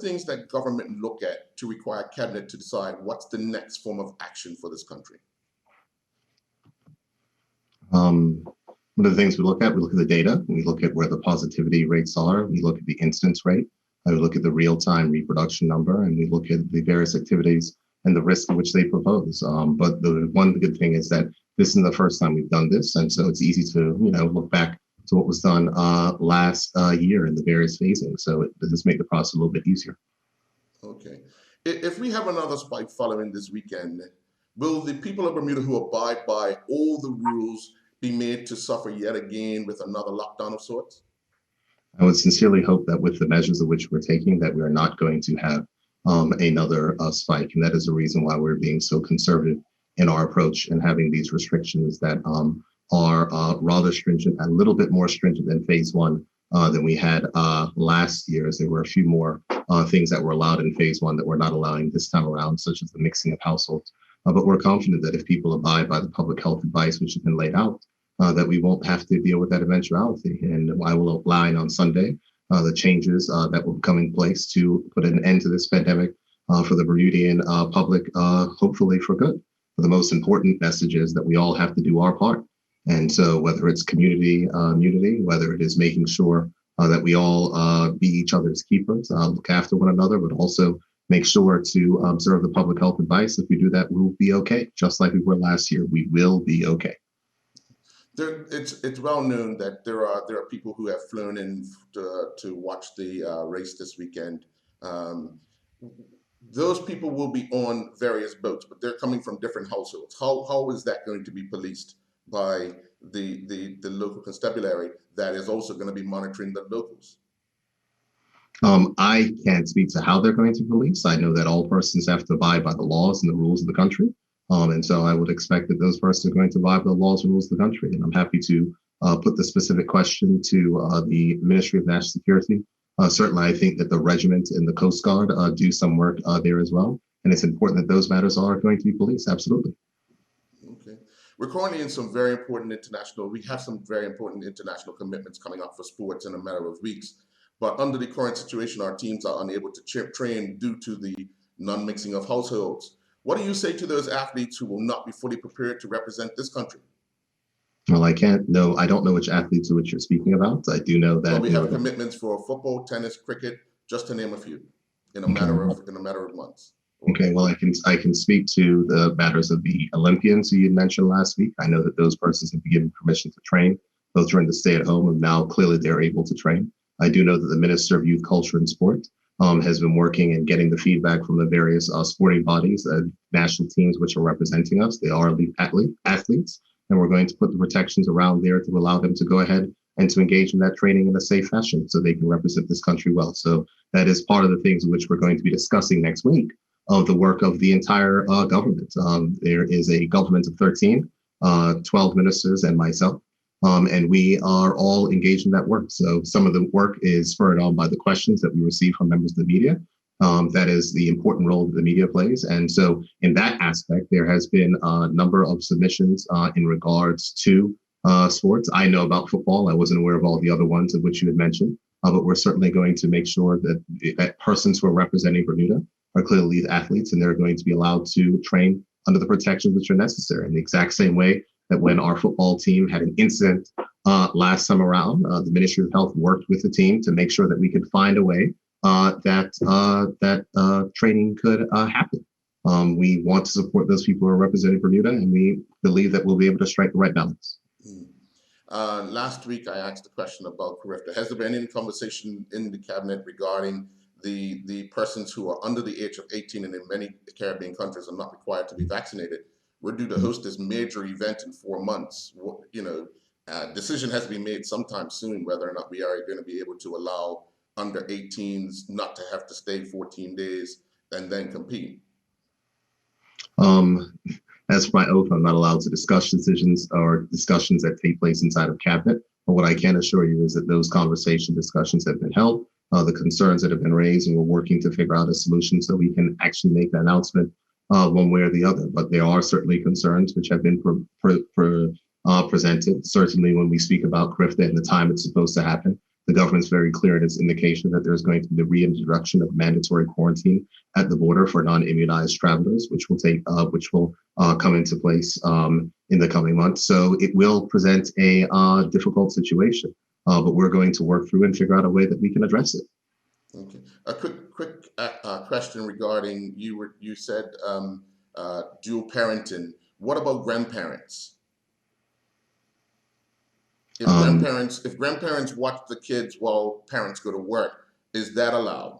things that government look at to require cabinet to decide what's the next form of action for this country? One of the things we look at the data. We look at where the positivity rates are. We look at the incidence rate. We look at the real-time reproduction number, and we look at the various activities and the risk which they propose. But the one good thing is that this isn't the first time we've done this, and so it's easy to look back to what was done last year in the various phasing. So it does make the process a little bit easier. Okay. If we have another spike following this weekend, will the people of Bermuda who abide by all the rules be made to suffer yet again with another lockdown of sorts? I would sincerely hope that with the measures of which we're taking, that we're not going to have another spike. And that is the reason why we're being so conservative in our approach and having these restrictions that are rather stringent, a little bit more stringent than phase one than we had last year, as there were a few more things that were allowed in phase one that we're not allowing this time around, such as the mixing of households. But we're confident that if people abide by the public health advice which has been laid out, that we won't have to deal with that eventuality. And I will outline on Sunday the changes that will come in place to put an end to this pandemic for the Bermudian public, hopefully for good. But the most important message is that we all have to do our part. And so whether it's community immunity, whether it is making sure that we all be each other's keepers, look after one another, but also make sure to observe the public health advice. If we do that, we'll be okay. Just like we were last year, we will be okay. It's well known that there are people who have flown in to watch the race this weekend. Those people will be on various boats, but they're coming from different households. How is that going to be policed by the local constabulary that is also going to be monitoring the locals? I can't speak to how they're going to police. I know that all persons have to abide by the laws and the rules of the country. And so I would expect that those persons are going to abide by the laws and rules of the country. And I'm happy to put the specific question to the Ministry of National Security. Certainly, I think that the regiment and the Coast Guard do some work there as well. And it's important that those matters are going to be policed. Absolutely. Okay. We're currently in some very important we have some very important international commitments coming up for sports in a matter of weeks. But under the current situation, our teams are unable to train due to the non-mixing of households. What do you say to those athletes who will not be fully prepared to represent this country? Well, I don't know which athletes which you're speaking about. I do know that we have commitments for football, tennis, cricket, just to name a few, in a matter of months. Okay, well, I can speak to the matters of the Olympians who you mentioned last week. I know that those persons have been given permission to train, both during the stay at home, and now clearly they're able to train. I do know that the Minister of Youth, Culture, and Sport has been working and getting the feedback from the various sporting bodies, national teams which are representing us. They are elite athletes, and we're going to put the protections around there to allow them to go ahead and to engage in that training in a safe fashion so they can represent this country well. So that is part of the things which we're going to be discussing next week of the work of the entire government. There is a government of 13, 12 ministers and myself. And we are all engaged in that work. So some of the work is spurred on by the questions that we receive from members of the media. That is the important role that the media plays. And so in that aspect, there has been a number of submissions in regards to sports. I know about football. I wasn't aware of all the other ones of which you had mentioned, but we're certainly going to make sure that persons who are representing Bermuda are clearly athletes, and they're going to be allowed to train under the protections which are necessary in the exact same way that when our football team had an incident last time around, the Ministry of Health worked with the team to make sure that we could find a way that training could happen. We want to support those people who are representing Bermuda, and we believe that we'll be able to strike the right balance. Last week, I asked a question about CARIFTA. Has there been any conversation in the cabinet regarding the persons who are under the age of 18 and in many Caribbean countries are not required to be vaccinated? We're due to host this major event in 4 months. Decision has to be made sometime soon whether or not we are going to be able to allow under 18s not to have to stay 14 days and then compete. As for my oath, I'm not allowed to discuss decisions or discussions that take place inside of cabinet. But what I can assure you is that those discussions have been held, the concerns that have been raised, and we're working to figure out a solution so we can actually make the announcement one way or the other. But there are certainly concerns which have been presented. Certainly when we speak about CARIFTA and the time it's supposed to happen, The government's very clear in its indication that there's going to be the reintroduction of mandatory quarantine at the border for non-immunized travelers, which will come into place in the coming months. So it will present a difficult situation, but we're going to work through and figure out a way that we can address it. Okay. A quick question regarding you said dual parenting. What about grandparents? If Um, grandparents watch the kids while parents go to work, is that allowed?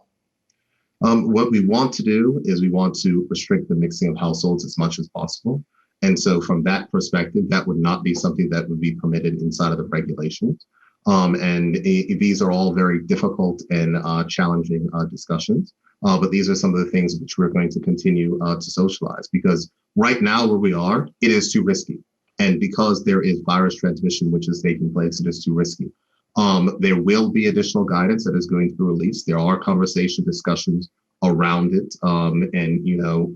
What we want to do is we want to restrict the mixing of households as much as possible. And so from that perspective, that would not be something that would be permitted inside of the regulations. These are all very difficult and challenging discussions. But these are some of the things which we're going to continue to socialize, because right now where we are, it is too risky. And because there is virus transmission which is taking place, it is too risky. There will be additional guidance that is going to be released. There are conversation discussions around it,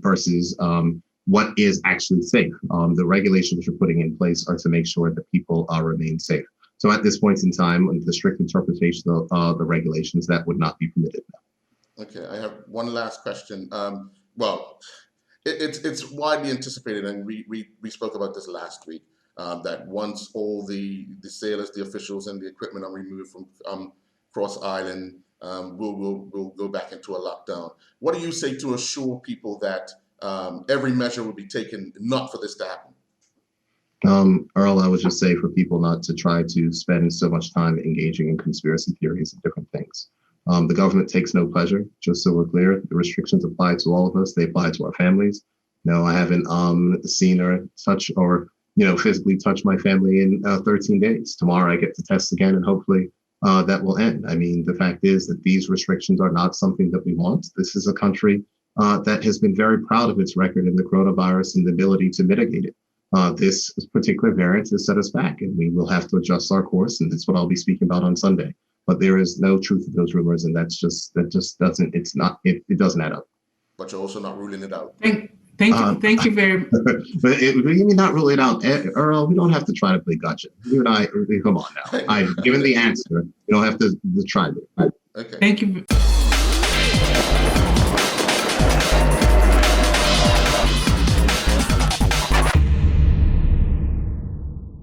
versus what is actually safe. The regulations you're putting in place are to make sure that people remain safe. So at this point in time, under the strict interpretation of the regulations, that would not be permitted. Okay, I have one last question. Well, it's widely anticipated, and we spoke about this last week, that once all the sailors, the officials, and the equipment are removed from Cross Island, we'll go back into a lockdown. What do you say to assure people that every measure will be taken not for this to happen? Earl, I would just say for people not to try to spend so much time engaging in conspiracy theories and different things. The government takes no pleasure, just so we're clear. The restrictions apply to all of us. They apply to our families. No, I haven't seen or touched or physically touched my family in 13 days. Tomorrow I get to test again, and hopefully that will end. I mean, the fact is that these restrictions are not something that we want. This is a country that has been very proud of its record in the coronavirus and the ability to mitigate it. This particular variant has set us back, and we will have to adjust our course, and that's what I'll be speaking about on Sunday. But there is no truth to those rumors, and that just doesn't, it doesn't add up. But you're also not ruling it out. Thank you very much. But we may not rule it out, Earl. We don't have to try to play gotcha. You and I, come on now. I've given the answer. You don't have to try it. Okay. Thank you.